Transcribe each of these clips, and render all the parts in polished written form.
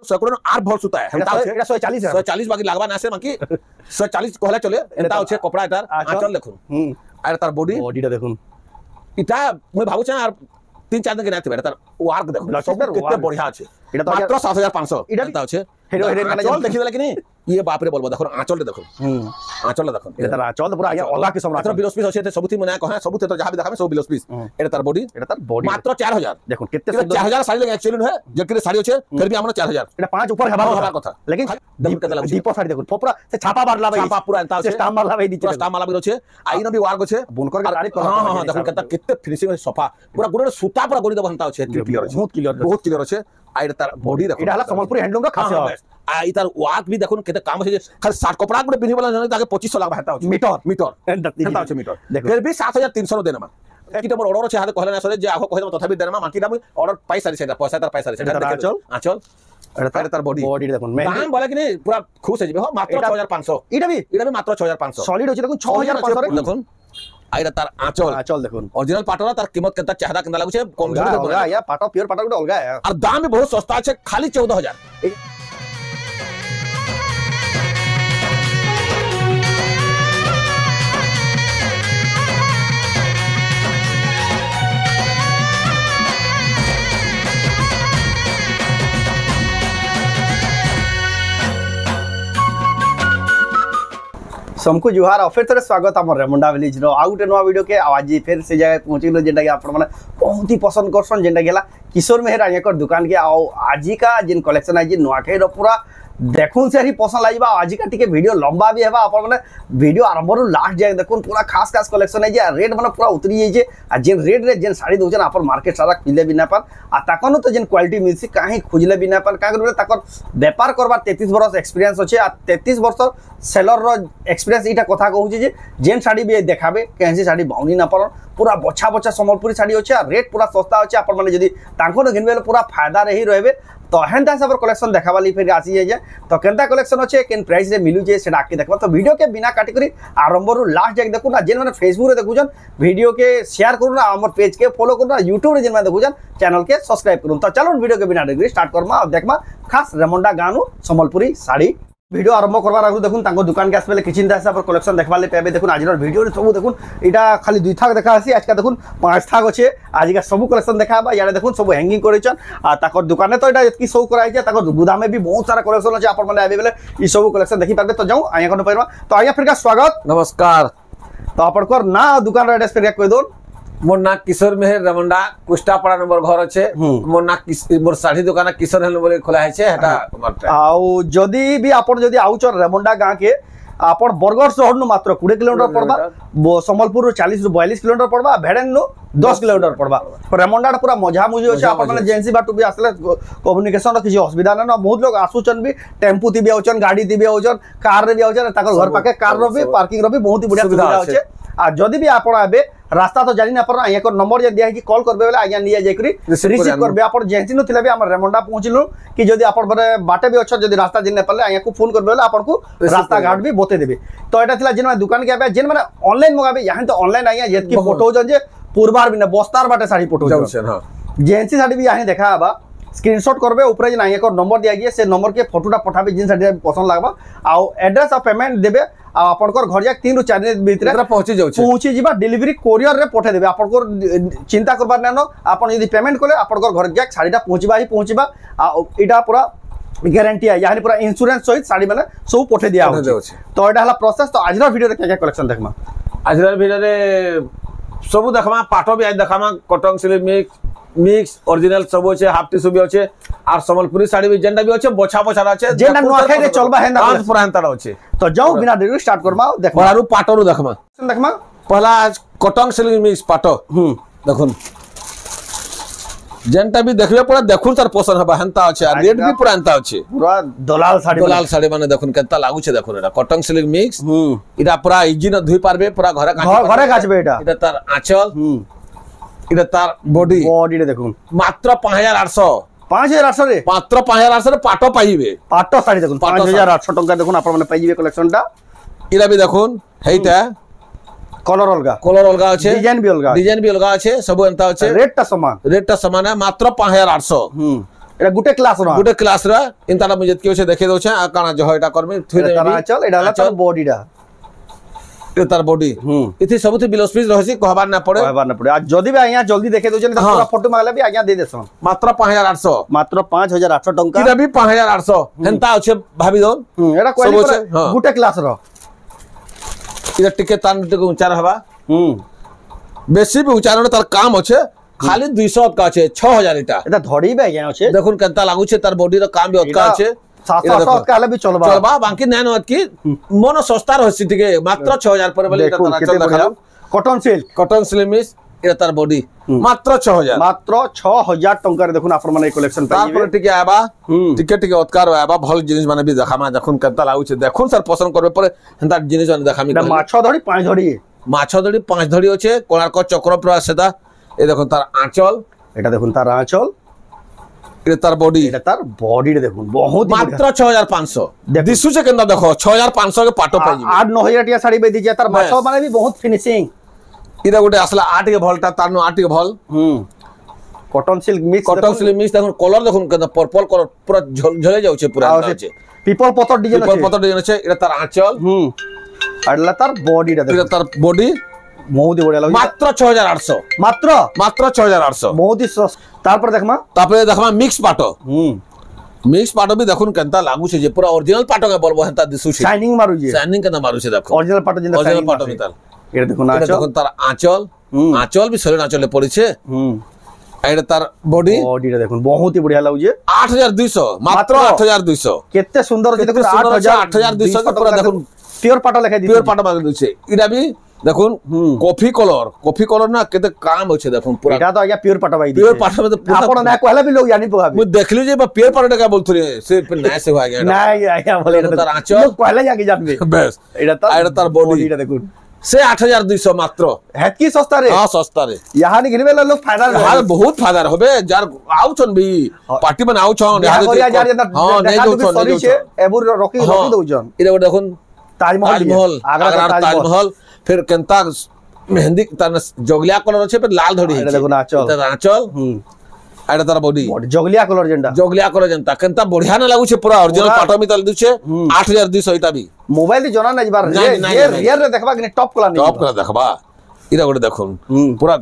सकरो are भल सुता है এটা 140 है 140 बाकी लागबा ना से माकी 140 कहला चले एता होचे कपड़ा एटार आंचल देखुन आर तार बॉडी বডিটা দেখুন इटा मैं भाबु छ यार 3-4 दिन के नाते बेटा तार वार्क देखो सब कितने बढ़िया আছে এটা তো मात्र 7500 এটা होचे हेरो हेरो माने आंचल देखि देला कि नहीं ये बाप रे बोलबो देखो आंचल देखो आंचल देखो এটা তার আঁচল তো পুরা আগে অলগা কিসম मात्र बिलोस पीस আছে सबुथि मना कहा सबुथि तो जहां भी देखाबे सब बिलोस पीस एटा तार बॉडी এটা তার বডি मात्र 4000 দেখুন কেতে সুন্দর 4000 साड़ी लगे एक्चुअली है जकरे साड़ी होचे फिर भी हमरा 4000 এটা 5 ऊपर हवा কথা लेकिन देखो केता लागुचे दीप साड़ी देखুন পুরা সে ছাপা মারলা ভাই ছাপা পুরা এন্তা আছে স্টাম্প মারলা ভাই দিচ্ছে स्टाम्प माला भी होचे आईना भी वार्क होचे बुनकर के गाड़ी हां हां देखो केता कितने फिनिशिंग सफा पूरा गुण सुता पूरा गोली दबनता होचे क्लियर होचे बहुत क्लियर होचे आइर तार बॉडी देखो এটা হলো সম্বলপুরি হ্যান্ডলুম র খাসে आई तार वार्क भी देखो केते काम होचे खाली 60 कपड़ा गुडे पिनि वाला जने ताके 2500 लाख भाता होचे मीटर मीटर एंता होचे मीटर फिर भी 7300 देना किटा मोर ऑर्डर छे हाते कहले ना सरे जे आखो कहे तथापि देना माकी दाम ऑर्डर पैसा रे सेटा पैसा तार पैसा रे सेटा आंचल अरे तार बॉडी দেখুন दाम बोले कि नहीं पूरा खुश है हो मात्र 6500 এটা भी मात्र 6500 সলিড হচ্ছে দেখুন 6500 রে দেখুন आइरा तार आंचल দেখুন ओरिजिनल पाटोरा तार कीमत केता चाहदा केना लागु छे कम झुट देखो या पाटो प्योर पाटो गुटे अलगा है और दाम भी बहुत सस्ता छे खाली 14000 सबको जुहार और फिर थोड़े स्वागत आम रेमुंडा विलेज रो आउ गोटे नुआ वीडियो के आज फिर से जगह पहुंचल जेनटा कि आपण माने बहुत ही पसंद करसन जेनटा गेला किशोर मेहर आकर दुकान के आओ आज का जिन कलेक्शन है नुआखाई रो पूरा देखुन से ही पसंद लागिबा आज का टिके वीडियो लंबा भी हेबा आपण माने वीडियो आरंभ रु लास्ट जाय देखुन पूरा खास खास कलेक्शन है जे रेट माने पूरा उतरी जाय जे आ जेन रेट रे जेन साड़ी दोजन आपण मार्केट सारा खुले बिना पान आ ताकनो तो जेन क्वालिटी मिलसी काहे खुजले बिना पान का करे ताकर व्यापार करबा 33 वर्ष एक्सपीरियंस होचे आ 33 वर्ष सेलर रो एक्सपीरियंस इटा कथा कहूची जे जेन साड़ी भी देखाबे केनसी साड़ी बाउनी ना पारन पूरा बछा बछा संबलपुरी साड़ी होचे आ रेट पूरा सस्ता होचे आपण माने जदी तांको घिनबेले पूरा फायदा रही रहबे तो हेंता सब कलेक्शन देखावाली फिर आसी जाए तो केनता कलेक्शन अच्छे केन प्राइस रे मिलू जे सेटा आके देखबा तो वीडियो के बिना काटी करी आरंभ रु लास्ट जाके देखु ना जेन माने फेसबुक रे देखुजन वीडियो के शेयर करू ना हमर पेज के फॉलो करू ना यूट्यूब रे जेन माने देखुजन चैनल के सब्सक्राइब करू तो चलो वीडियो के बिना डिग्री स्टार्ट करमा और देखमा खास रेमुंडा गानु संबलपुरी साड़ी वीडियो आरंभ करबार आगु देखुन तांको दुकान के आसबेले किचिन दासा पर कलेक्शन देखबाले पेबे देखुन आज वीडियो रे सब देखुन इटा खाली दुई थाक देखा आसी आज का देखुन पांच थाक अछि आज का सब कलेक्शन देखाबा याडे देखुन सब हैंगिंग करिछन आ ताकर दुकाने तो इटा एतकी शो कराइ जे ताकर गोदाम में भी बहुत सारा कलेक्शन अछि आपण माने आबेले ई सब कलेक्शन देखि पाबे तो जाऊ आया कोन परवा तो आया फिर का स्वागत नमस्कार तो आपण को ना दुकान रे एड्रेस पे कह दो मोर ना किशोर मेहर रेमुंडा कुष्टापाड़ा नंबर घर अच्छे मोर ना मोर साड़ी दुकान किशोर हेल बोले खोला है छे हटा आउ जदी भी आपण जदी आउच रेमुंडा गां के आपण बरगढ़ शहर नु मात्र 20 किलोमीटर पड़बा संबलपुर 40 ରୁ 42 किलोमीटर पड़बा भेड़न नु 10 किलोमीटर पड़बा रेमुंडा पूरा मजा मुजी होचे आपण माने एजेंसी बाटू भी आसले कम्युनिकेशन रो किसी असुविधा ना बहुत लोग आसुचन भी टेम्पू थी भी आउचन गाड़ी थी भी आउचन कार रे भी आउचन ताकर घर पाके कार रो भी पार्किंग रो भी बहुत ही बढ़िया सुविधा होचे आ जदी भी आपण आबे रास्ता तो जानि ना पर आया को नंबर जे दिया है कि कॉल करबे वाला आया निया जाय करी रिसीव करबे आपण जेंसी न थिला भी हमर रेमुंडा पहुंचलु कि जदी आपण बरे बाटे भी अच्छा जदी रास्ता जिन पले आया को फोन करबे वाला आपण को रास्ता घाट भी बते देबे तो एटा थिला जिन दुकान के आबे जिन माने ऑनलाइन मगाबे यहां तो ऑनलाइन आया जेत की फोटो जन जे पूर्वार भी ना बस्तार बाटे साड़ी फोटो जन हां जेंसी साड़ी भी यहां देखा आबा स्क्रीनशॉट करबे ऊपर जे नाया को नंबर दिया गया से नंबर के फोटोटा पठाबे जिन साड़ी पसंद लागबा आ एड्रेस और पेमेंट देबे आपनकर घर जाक 3 ରୁ 4 दिन भीतर पहुंची जीवा डिलीवरी कोरियर रे पठे देबे आपनकर चिंता करबार नानो आपन यदि पेमेंट करले आपनकर घर जाक साड़ीटा पहुंचीबा इटा पूरा गारंटी है यानी पूरा इंश्योरेंस सहित साड़ी माने सब पठे दिया हो तो एटा हला प्रोसेस तो आजरा वीडियो रे क्या कलेक्शन देखमा आजरा वीडियो रे सब देखमा पाटो भी आज देखमा कॉटन सिल्क मिक्स ओरिजिनल सब होचे हाफ टी भी होचे और संबलपुरी साड़ी भी जेंडा भी होचे बछा बछा होचे जेंडा नुआखाई रे चलबा है ना पूरा अंतर होचे तो जाओ बिना देरी स्टार्ट करबा देखबा बारू पाटो देखमा पहला कॉटन सिल्क मिक्स पाटो देखुन जेंटा भी देखबे पूरा देखुन तार पसंद हबा हंता होचे और रेट भी पूरा हंता होचे पूरा दलाल साड़ी माने देखुन केता लागु छे देखुन एटा कॉटन सिल्क मिक्स इटा पूरा इजी न धुई पारबे पूरा घरे काचबे एटा तार आंचल इटा तार बॉडी रे देखुन मात्र 5800 रे मात्र 5800 रे पाटो पाइबे पाटो साड़ी देखुन 5800 टका देखुन आपण माने पाइबे कलेक्शन टा इरा भी देखुन हेइता कलर अलगा আছে डिजाइन भी अलगा আছে सब एंता আছে रेट टा समान है मात्र 5800 এটা গুটে ক্লাস র गुटे क्लास रा इनता मुझे के होचे देखे दोछे आ काना जो एटा करमे थुई এটা তার আঁচল এটা হলো তার বডিটা ए तार बॉडी इथि सबथि बिलो स्पीच रहसी कहबार ना पड़े कहबार ना पड़े आ जदी भी आया जल्दी देखे दोछन त पूरा फोटो मागला भी आज्ञा दे देसन मात्र 5800 मात्र 5800 टंका इरा भी 5800 हेंता होचे भाभी दो एटा कोइ गुटे क्लास रो इरा टिके तान टिके ऊंचा रहबा बेसी भी ऊंचा न तार काम होचे खाली 200 का छे 6000 इटा एटा धड़ी बे गया छे देखुन केनता लागु छे तार बॉडी रो काम भी ओतका छे 700 का ले भी चलबा चलबा बाकी नैन होत की मोनो सस्ता रहसी टिके मात्र 6000 पर बोले तार चल देखा कॉटन सिल्क मिक्स एटा तार बॉडी मात्र 6000 मात्र 6000 टंका रे देखुन आपन माने कलेक्शन पाइबे तार पर टिके आबा टिके टिके ओतकार आबा भल जिनिस माने भी देखामा देखुन केनता लागु छे देखुन सर पसंद करबे पर हेंता जिनिस माने देखामी माछो धड़ी पांच धड़ी माछो धड़ी पांच धड़ी होचे कोणार्क चक्र प्र सेदा ए देखुन तार आंचल এটা দেখুন তার আঁচল এটা তার বডি এটা তার বডিটা দেখুন বহুত মাত্র 6500 দিসুছে কেনটা দেখো 6500 কে পাটো পাই 8-9000 টিয়া শাড়ি বেদি যায় তার মাছ মানে भी बहुत फिनिशिंग এটা গোটে আসলা 8 কে ভলটা তার নো 8 কে ভল কটন সিল্ক মিক্স দেখুন কলর দেখুন কেনটা পার্পল কলর পুরো ঝলে যাচ্ছে পুরো আছে পিপল পতর ডিজাইন আছে এটা তার আঁচল আর এটা তার বডিটা দেখুন এটা তার বডি বহুত বড় লাগে মাত্র 6800 মাত্র 6800 বহুত তারপর দেখমা মিক্স পাটো মিক্স পাটো भी দেখুন কেনতা লাগুছে যে পুরা অরিজিনাল পাটো কে বলবো হেনতা দিসুছে শাইনিং কেনতা মারুছে দেখো অরিজিনাল পাটো যেটা অরিজিনাল পাটো মিতাল এটা দেখুন আঁচল দেখুন তার আঁচল भी সলিড আঁচলে পড়িছে এটা তার বডিটা দেখুন বহুত বড়িয়া লাগুছে 8200 মাত্র 8200 কেতে সুন্দর দেখুন 8200 পুরা দেখুন পিওর পাটো লেখা দিছে পিওর পাটো মাগি দিছে এটা भी দেখুন কফি কলর না কেতে কাম হচ্ছে দেখুন পুরা এটা তো আগে পিওর পাটো বাই দিছে পিওর পাটো में तो আপন না কহলা भी लोग जानी पाबे मैं देखली जे पियोर पाटो का बोलथरे से नया से हो गया ना आया बोले तार आंचल लोग पहले जाके जानबे बस এটা तार बॉडीটা দেখুন से 8200 मात्र हेतकी सस्ता रे हां सस्ता रे यहां नि गिनबे लोग फायदा हां बहुत फायदा होबे जार आउछन भी पार्टी में आउछन हां नहीं दउछन सॉरी छे एबुर रखी दउछन इरे देखुन ताजमहल आगरा ताजमहल फिर केनता मेहंदी तार जोगलिया कलर আছে फिर लाल धड़ी এটা দেখুন आंचल এটা তার বডি जोगलिया कलर जेंता केनता बढ़िया ना लागु छे पूरा ओरिजिनल पाटो मितल दुछे 8200 इटा भी मोबाइल दी जना ना बार रियर रे देखबा कि टॉप कला देखबा इरा गोटे देखुन पूरा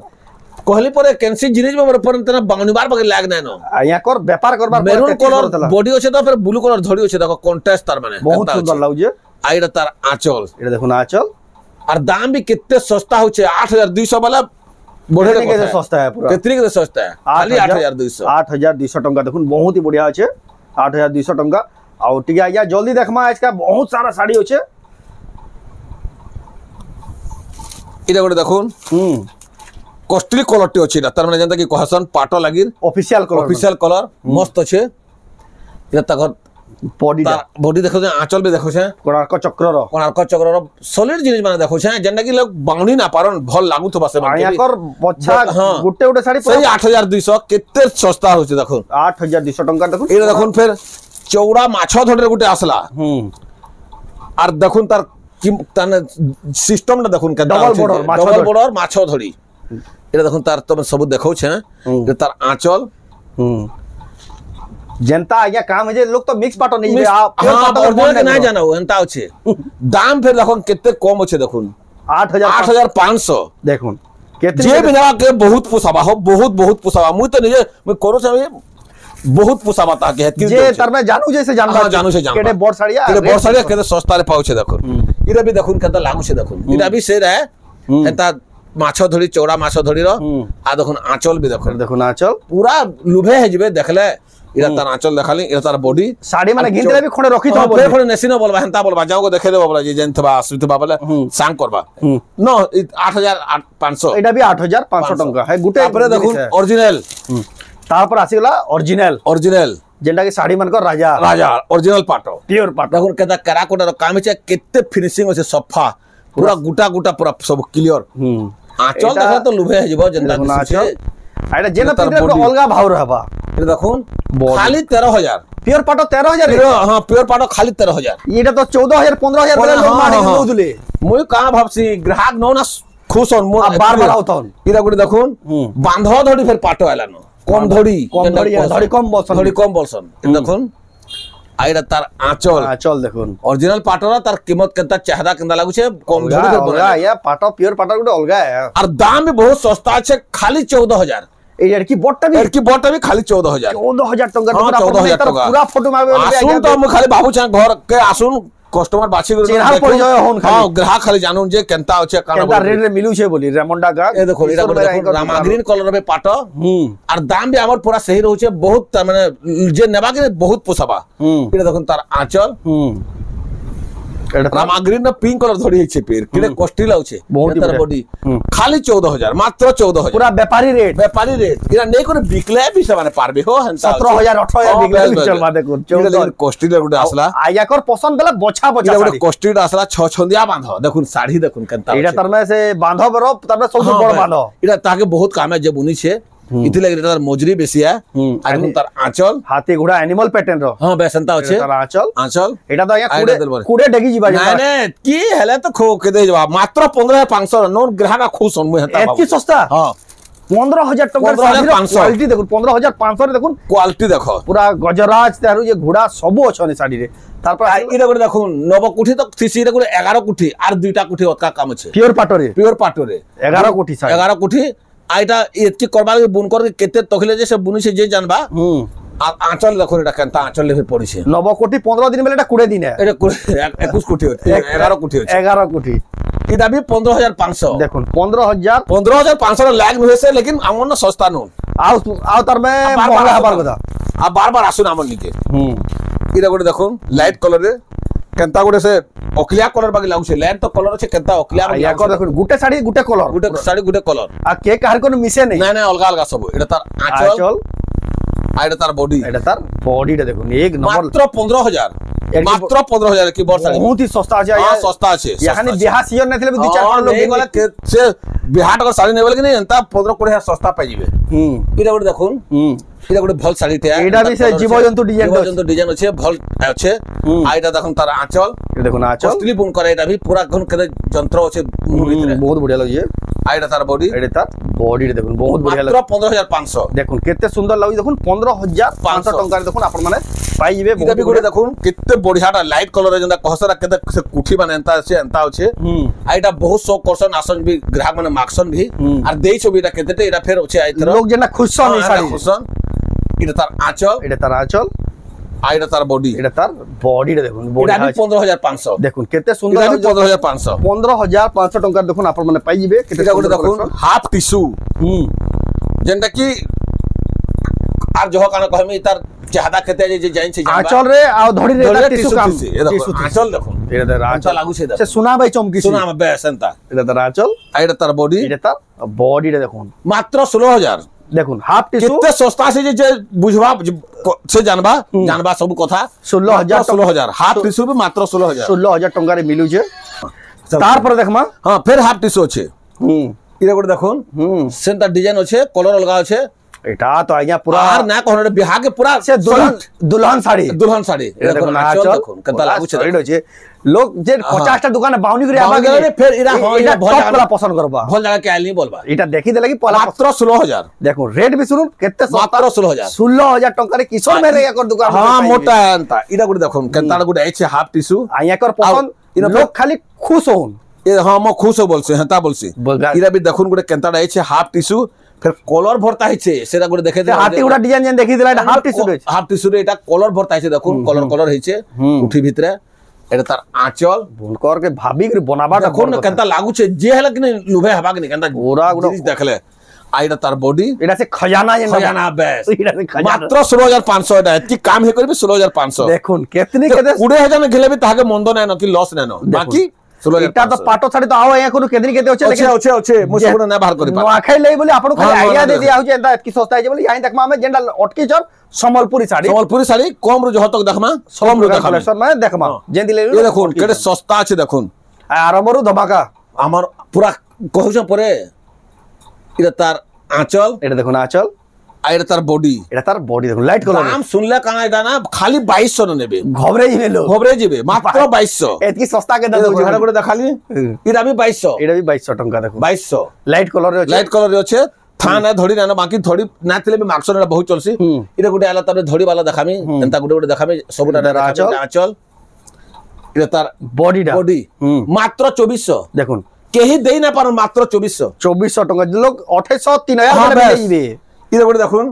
कहली परे कैंसी जिनिस में पर तना बाउनीबार बगे लाग ना नो या कर व्यापार करबार मेरून कलर बॉडी আছে তো फिर ब्लू कलर धड़ी আছে देखो कॉन्ट्रास्ट तार माने बहुत सुंदर लागुजे आइरा तार आंचल এটা দেখুন आंचल और दाम भी कितने सस्ता होचे 8200 वाला बढ़े के सस्ता है पूरा कितनी के सस्ता है खाली 8200 टंका देखुन बहुत ही बढ़िया আছে 8200 टंका और ठीक है या जल्दी देखमा आज का बहुत सारा साड़ी होचे इरा गोटे देखुन कॉस्टली कलर टी अछि तार माने जनता की कहसन पाटो लागिर ऑफिशियल कलर मस्त अछि इरा तकर बॉडी देखो आंचल भी देखो कोणार्क चक्र सॉलिड जिनिस माने देखो जेंडा की लोग बाउनी ना पारन भल लागु तो बसे माने याकर बच्चा गुटे गुटे साड़ी सही 8200 केते सस्ता होचे देखो 8200 टंका देखो एरा देखो फिर चौड़ा माछो धडरे गुटे आसला और देखो तार ताने सिस्टम ना देखो डबल बॉर्डर माछो धड़ी एरा देखो तार तुम सब देखो छे तार आंचल जनता आज्ञा काम है जे लोग तो मिक्स पाटो नहीं ना जाना एंता होचे दाम फिर देखो केते कम होचे देखुन 8500 देखुन केते जे बिना के बहुत पुसाबा हो बहुत पुसाबा मुई तो निजे मैं करो से बहुत पुसाबा ता के जे तर में जानू जैसे जानबा केटे बोर्ड साड़िया केते सस्ता रे पाउछे देखुन इरा भी देखुन केते लागु छे देखुन इरा भी से रहे एता माछो धड़ी चौड़ा माछो धड़ी रो आ देखुन आंचल भी देखुन आंचल पूरा लुभे है जिबे देखले इरा तार आंचल देखाली इरा तार बॉडी साड़ी माने गिनले भी खणे रखी तो बोले फणे नेसिनो बोलबा हेंता बोलबा जाओ को देखे देबो बोला जे जेंथबा आसुतबा बोले सांग करबा नो 8500 एटा भी 8500 टंका है गुटे तापर देखुन ओरिजिनल तापर आसीला ओरिजिनल जेंटा के साड़ी मन को राजा ओरिजिनल पाटो प्योर पाटो देखुन केता कराकोटा रो काम छे केते फिनिशिंग होছে सफा पूरा गुटा पूरा सब क्लियर आंचल देखा तो लुभे है जिबो जेंटा छे आइडा जेना पिंटर को अलगा भाव रहबा ये देखुन खाली 13000 प्योर पाटो 13000 हां प्योर पाटो खाली 13000 एटा तो 14000 15000 बोले लोग माडी नउदले मुई का भाबसी ग्राहक नो ना खुश होन मो बार होतन इरा गुडी देखुन बांधो धडी फिर पाटो आला नो কম ধড়ি ধড়ি কম বলছন ধড়ি কম বলছন দেখুন আইরা তার আঁচল দেখুন অরিজিনাল পাটরা তার কিমত কেনতা চাহিদা কেনতা লাগুছে কম ধড়ি ইয়া পাট পিওর পাটর গুলো অলগা আর দাম भी बहुत সস্তা আছে খালি 14000 এই আর কি বটটা भी খালি 14000 টাকা পুরা ফটো মারবে আসুন তো আমি খালি ভাবুছ ঘর কে আসুন কাস্টমার বাছি করে চেহারা পরিচয় হন খালি গ্রাহক খালি জানুন যে কেনতা আছে কেনতা রেট রে মিলুছে বলি রেমন্ডা গা এ দেখো এটা দেখো রামা গ্রিন কলর বে পাট আর দাম भी আমার পুরা সহি রহুছে বহুত মানে যে নেবা কে বহুত পোসাবা এটা দেখুন তার আঁচল রামা গ্রিন না পিঙ্ক কলর ধরি হইছে পের কিরে কস্টলি লাউছে তার বডি খালি 14000 মাত্র 14000 পুরা ব্যাপারী রেট এরা নেই করে বিকলে বিসে মানে পারবে হো 17000 18000 বিকলে চলবা দেখুন 14 কস্টলি গুডে আসলা আয়াকর পছন্দ বেলা বছা শাড়ি কস্টলি আসলা 6 ছন্দিয়া বাঁধ দেখুন শাড়ি দেখুন কেনতা এটা তার মানে সে বাঁধো বড় তার মানে সবচেয়ে বড় বাঁধো এটা তাকে বহুত কামে যে বুনিছে ইতি লাগি তার মজুরি বেশি আর এখন তার আঁচল হাতি ঘোড়া অ্যানিমাল প্যাটার্ন র হ্যাঁ বেসনতা আছে তার আঁচল এটা তো ইয়া কুড়ে ডেগি যিবা না না কি হেলে তো খো কে দেই যাবা মাত্র 15500 নোন গ্রাহক খুশ হন মুই হেতা এত কি সস্তা হ্যাঁ 15000 টাকা কোয়ালিটি দেখুন 15500 রে দেখুন কোয়ালিটি দেখো পুরা গজরাজ তার যে ঘোড়া সব আছে শাড়ি রে তারপর এটা করে দেখুন নব কুঠি তো সিসি এটা করে 11 কুঠি আর দুইটা কুঠি অতকা কাম আছে পিওর পাটরে 11 কুঠি শাড়ি 11 কুঠি আইটা এতকি করবার বুন করে কেতে তখলে যে সব বুনিছে যে জানবা আর আঁচল দেখুন এটা কেনতা আঁচল লেভে পড়িছে 9 কোটি 15 দিন বেলা এটা 20 দিন এটা 21 কোটি হচ্ছে 11 কোটি হচ্ছে 11 কোটি এটা भी 15500 দেখুন 15500 লাগ হয়েছে लेकिन আমন না সস্তা নো আও তার মে মহঙ্গা হবার কথা আর বারবার আসুন আমন নিকে এটা করে দেখুন লাইট কালারে কেনতা করে সে অকলিয়া কলর বাকি লাগুছে লাইট তো কলর আছে কেনতা অকলিয়া বাকি ইয়া দেখুন গুটে শাড়ি গুটে কলর আর কে কার কোন মিশে নেই না না অলগা অলগা সব এটা তার আঁচল আর এটা তার বডিটা দেখুন এক নম্বর মাত্র 15000 মাত্র 15000 কি বর্ষা বহুত হি সস্তা আছে হ্যাঁ সস্তা আছে এখানে বিহা সিজন না থিলে 2-4 লোক গলা সে বিহাট করে শাড়ি নেবেল কি না এন্তা 15-20000 সস্তা পাই যাবে এটা করে দেখুন এটা গোটে ভাল শাড়িতে এটা বি সে জীবজন্তু ডিজাইন আছে ভাল আছে আর এটা দেখুন তার আঁচল দেখুন আঁচল কষ্টলি বুন করে এটা ভি পুরা কোন কেতে যন্ত্র আছে বহুত বড়িয়া লাগছে আর এটা তার বডি দেখুন বহুত বড়িয়া লাগছে মাত্র 15500 দেখুন কেতে সুন্দর লাগছে দেখুন 15500 টাকা দেখুন আপন মানে পাই যাবে এটা বি গোটে দেখুন কেতে বড়িয়াটা লাইট কলর যেটা কহসরা কেতে কুঠি মানে এন্তা আছে আর এটা বহুত শৌক করছন আসন ভি গ্রাহক মানে মাকসন ভি আর দেই ছবিটা কেতে এটা ফের আছে আইতর লোক যেনা খুশন এই শাড়ি খুশন এটা তার আঁচল আর এটা তার বডি বডিটা দেখুন এটা 15500 দেখুন কেতে সুন্দর 15500 টাকা দেখুন আপন মানে পাই যাবে কেতে গোটে দেখুন হাফ টিস্যু যেটা কি আর জহ কানা কহমি তার চাহাদা খেতে যে জানছে আঁচল রে আর ধড়ি রে টিস্যু কাম আঁচল দেখুন এটা তার আঁচল লাগুছে সে সোনা ভাই চমকি সোনা বেসনতা এটা তার আঁচল আর এটা তার বডি বডিটা দেখুন মাত্র 16000 দেখুন হাফ টিস্যু কেতে সস্তা আছে যে বুঝবা সে জানবা সব কথা 16000 হাফ টিস্যু भी মাত্র 16000 টাকা রে মিলুছে তারপরে দেখমা হ্যাঁ ফের হাফ টিস্যু আছে এটা করে দেখুন সেন্টার ডিজাইন আছে কলর অলগা আছে এটা তো আইয়া পুরা আর না কোন বিহার के पूरा সে দুলহন শাড়ি এটা দেখুন আঁচল দেখুন কত লাগুছে রেড আছে লোক যে 50টা দোকানে বাউনি করে আবা গেলে ফের এরা এটা ভলা পছন্দ করবা ভাল জায়গা কে আইলি বলবা এটা দেখি দে লাগি মাত্র 16000 দেখুন রেট বি শুনুন কেতে মাত্র 16000 টাকা রে কিশোর মেরে একর দোকান হ্যাঁ মোটা আনতা এটা করে দেখুন কেনতা গুড আইছে হাফ টিস্যু আইয়া কর পছন্দ লোক খালি খুশ হন এ হ্যাঁ মো খুশ বলছে হেতা বলছি ইরা বি দেখুন গুড কেনতা আইছে হাফ টিস্যু ফের কলর ভর্তা হইছে সেটা করে দেখে হাতি উড়া ডিজাইন যেন দেখি দিলা এটা হাফ টিস্যু রে এটা কলর ভর্তা হইছে দেখুন কলর হইছে উঠি ভিতরে এটা তার আঁচল বুনকর কে ভাবি করে বনাবা দেখুন কেনতা লাগুছে যে হেলা কিনে লুভে হবা কিনে কেনতা ওরা দেখলে আর এটা তার বডি এটা সে খজানা বেস মাত্র 16500 এটা কি কাম হে করবে 16500 দেখুন কেতনি 20000 না গেলে বি তাহাকে মন্দ নাই না কি লস নাই না বাকি এটা তো পাটো ছাড়ি তো আও এ কোনো কেদিন কেতে আছে মুসকুনা না বাহার করি পা নোয়া খাই লই বলি আপন খালি আইডিয়া দে দিয়া হচ্ছে এটা কি সস্তা আছে বলি আই দেখমা আমি যেটা অটকি চর সম্বলপুরি শাড়ি কম রু যত দেখমা কম রু দেখমা মানে দেখমা যেন দিলে এই দেখুন কেটে সস্তা আছে দেখুন আর আমারও ধমাকা আমার পুরা কহুছ পরে এটা তার আঁচল এটা দেখুন আঁচল আর এটা তার বডি দেখুন লাইট কালার দাম শুনলে কানা এটা না খালি 2200 নেবে ঘবরে যাবে মাত্র 2200 এত কি সস্তা কে দাও ভাড়া করে দেখালি এটা আমি 2200 এটা भी 2200 টাকা দেখুন 2200 লাইট কালারে আছে था ना धड़ी ना बाकी धड़ी ना थिले भी मार्क्स ना बहुत चलसी इरे गुटे आला तबे धड़ी वाला देखामी एंता गुटे देखामी सबटा आंचल इरे तार बॉडी मात्र 2400 देखुन केही देई ना पार मात्र 2400 टका लोग 2800 3000 में देइबे इरे गुटे देखुन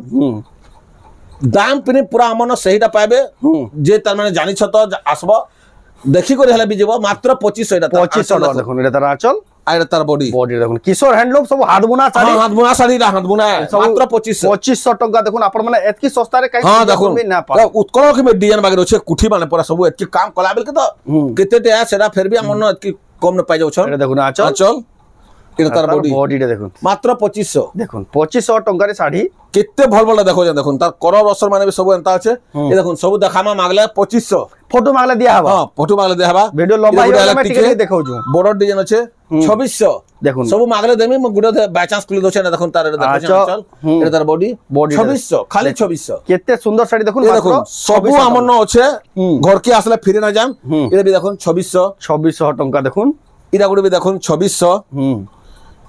दाम पिने पूरा अमन सहीटा पाबे जे तार माने जानि छ त आसबो देखि करे हला भी जेबो मात्र 2500 एटा 2500 देखुन एटा तार आंचल आइरे तार बॉडी देखुन किशोर हैंडलूम सब हाथ बुना साड़ी मात्र 2500 टका देखुन आपण माने एतकी सस्ता रे काई हां देखुन ना पा उत्कल के में डिजाइन बागे रोचे कुठी माने पूरा सब एतकी काम कला बेल के तो केते टे सेरा फिर भी हमन एतकी कम न पाइ जाउ छ देखुन आंचल इरे तार बॉडी देखुन मात्र 2500 देखुन 2500 टका रे साड़ी केते भल भल देखो जे देखुन तार करब असर माने भी सब एंता আছে ए देखुन सब देखामा मागले 2500 फोटो मागले दिया हबा हां फोटो मागले दिया हबा वीडियो लंबा है मैं टिके देखौ छु बॉर्डर डिजाइन আছে 2600 देखुन सब मागले देमी म गुडे बाय चांस खुले दोछे ना देखुन तार देखो चल ए तार बॉडी 2600 खाली 2600 केते सुंदर साड़ी देखुन देखुन सब हमन আছে घर के आसले फिरे ना जाम ए भी देखुन 2600 टका देखुन इरा गुडे भी देखुन 2600